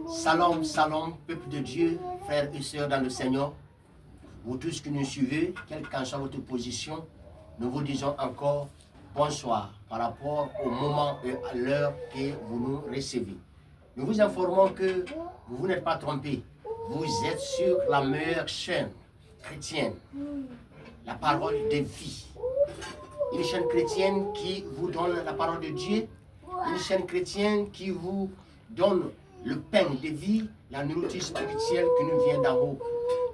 Salam, salam, peuple de Dieu, frères et sœurs dans le Seigneur. Vous tous qui nous suivez, quelle qu'en soit votre position, nous vous disons encore bonsoir par rapport au moment et à l'heure que vous nous recevez. Nous vous informons que vous n'êtes pas trompés. Vous êtes sur la meilleure chaîne chrétienne, la parole de vie. Une chaîne chrétienne qui vous donne la parole de Dieu, une chaîne chrétienne qui vous donne le pain de vie, la nourriture spirituelle qui nous vient d'en haut.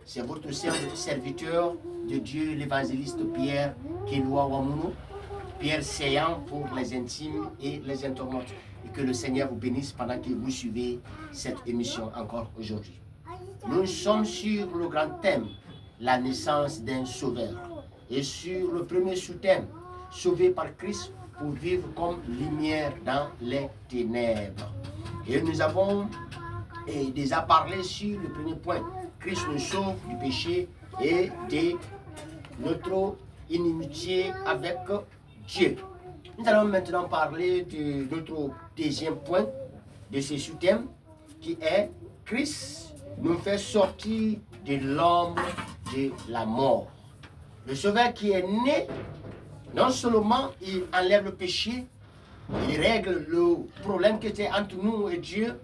C'est votre serviteur de Dieu, l'évangéliste Pierre Keloua Wamuno, Pierre Séant pour les intimes et les internautes. Et que le Seigneur vous bénisse pendant que vous suivez cette émission encore aujourd'hui. Nous sommes sur le grand thème, la naissance d'un sauveur. Et sur le premier sous-thème, sauvé par Christ pour vivre comme lumière dans les ténèbres. Et nous avons déjà parlé sur le premier point. Christ nous sauve du péché et de notre inimitié avec Dieu. Nous allons maintenant parler de notre deuxième point de ce sous-thème qui est Christ nous fait sortir de l'ombre de la mort. Le sauveur qui est né, non seulement il enlève le péché, il règle le problème qui était entre nous et Dieu,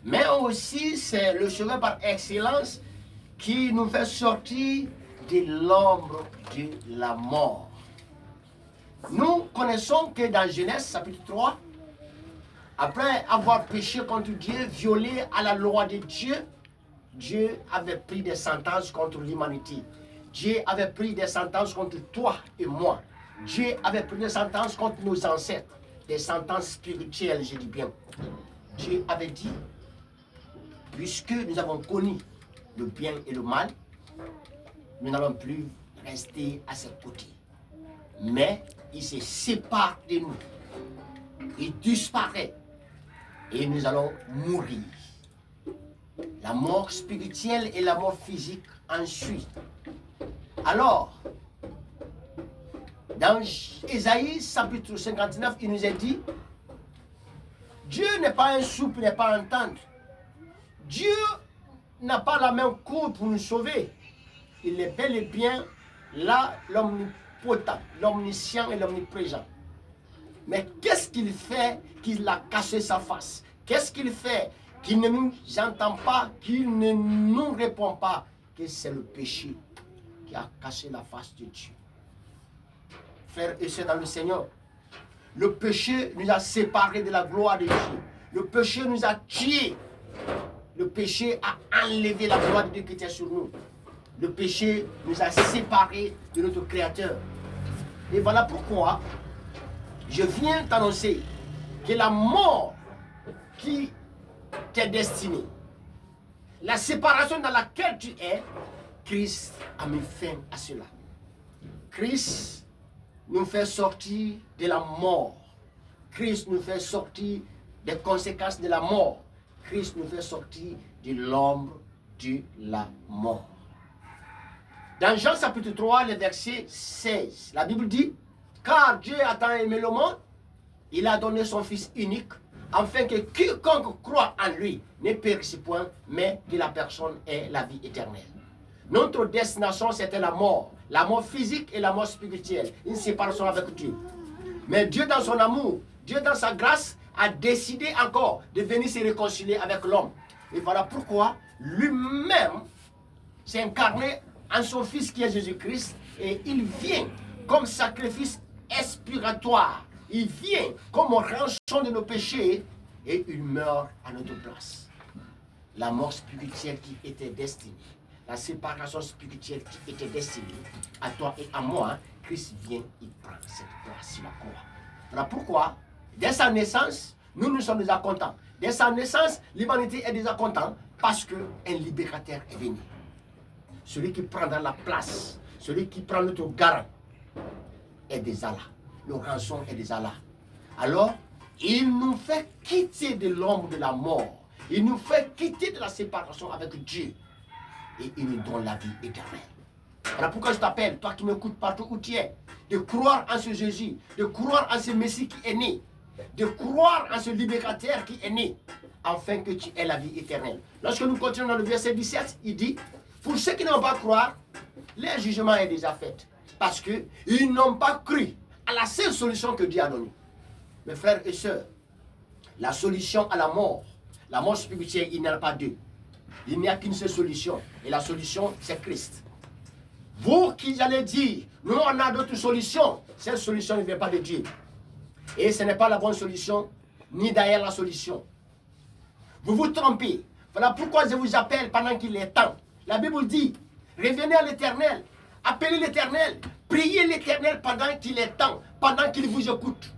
mais aussi c'est le sauveur par excellence qui nous fait sortir de l'ombre de la mort. Nous connaissons que dans Genèse chapitre 3, après avoir péché contre Dieu, violé à la loi de Dieu, Dieu avait pris des sentences contre l'humanité. Dieu avait pris des sentences contre toi et moi. Dieu avait pris des sentences contre nos ancêtres. Des sentences spirituelles, je dis bien. Dieu avait dit, puisque nous avons connu le bien et le mal, nous n'allons plus rester à ses côtés. Mais il se sépare de nous. Il disparaît. Et nous allons mourir. La mort spirituelle et la mort physique ensuite. Alors, dans Ésaïe chapitre 59, il nous est dit, Dieu n'est pas un souple, n'est pas un tendre. Dieu n'a pas la main courte pour nous sauver. Il est bel et bien là, l'omnipotent, l'omniscient et l'omniprésent. Mais qu'est-ce qu'il fait qu'il a caché sa face? Qu'est-ce qu'il fait qu'il ne nous entend pas, qu'il ne nous répond pas? Que c'est le péché qui a caché la face de Dieu. Frères et sœurs dans le Seigneur, le péché nous a séparés de la gloire de Dieu. Le péché nous a tués. Le péché a enlevé la gloire de Dieu qui était sur nous. Le péché nous a séparés de notre Créateur. Et voilà pourquoi je viens t'annoncer que la mort qui t'est destinée, la séparation dans laquelle tu es, Christ a mis fin à cela. Christ nous fait sortir de la mort. Christ nous fait sortir des conséquences de la mort. Christ nous fait sortir de l'ombre de la mort. Dans Jean chapitre 3, le verset 16, la Bible dit, car Dieu a tant aimé le monde, il a donné son Fils unique, afin que quiconque croit en lui ne périsse point, mais que la personne ait la vie éternelle. Notre destination, c'était la mort physique et la mort spirituelle, une séparation avec Dieu. Mais Dieu, dans son amour, Dieu, dans sa grâce, a décidé encore de venir se réconcilier avec l'homme. Et voilà pourquoi lui-même s'est incarné en son Fils qui est Jésus-Christ, et il vient comme sacrifice expiatoire. Il vient comme rançon de nos péchés, et il meurt à notre place. La mort spirituelle qui était destinée, la séparation spirituelle qui était destinée à toi et à moi, Christ vient, il prend cette place sur la croix. Voilà pourquoi, dès sa naissance, nous sommes déjà contents. Dès sa naissance, l'humanité est déjà contente parce qu'un libérateur est venu. Celui qui prendra la place, celui qui prend notre garant est déjà là. Le rançon est déjà là. Alors, il nous fait quitter de l'ombre de la mort. Il nous fait quitter de la séparation avec Dieu. Et il nous donne la vie éternelle. Voilà pourquoi je t'appelle, toi qui m'écoutes partout où tu es, de croire en ce Jésus, de croire en ce Messie qui est né. de croire en ce libérateur qui est né, afin que tu aies la vie éternelle. Lorsque nous continuons dans le verset 17, il dit, pour ceux qui n'ont pas croire, leur jugement est déjà fait. Parce qu'ils n'ont pas cru à la seule solution que Dieu a donnée. Mes frères et sœurs, la solution à la mort spirituelle, il n'y en a pas deux. Il n'y a qu'une seule solution. Et la solution, c'est Christ. Vous qui allez dire, nous on a d'autres solutions, cette solution ne vient pas de Dieu. Et ce n'est pas la bonne solution, ni d'ailleurs la solution. Vous vous trompez. Voilà pourquoi je vous appelle pendant qu'il est temps. La Bible dit, revenez à l'Éternel, appelez l'Éternel, priez l'Éternel pendant qu'il est temps, pendant qu'il vous écoute.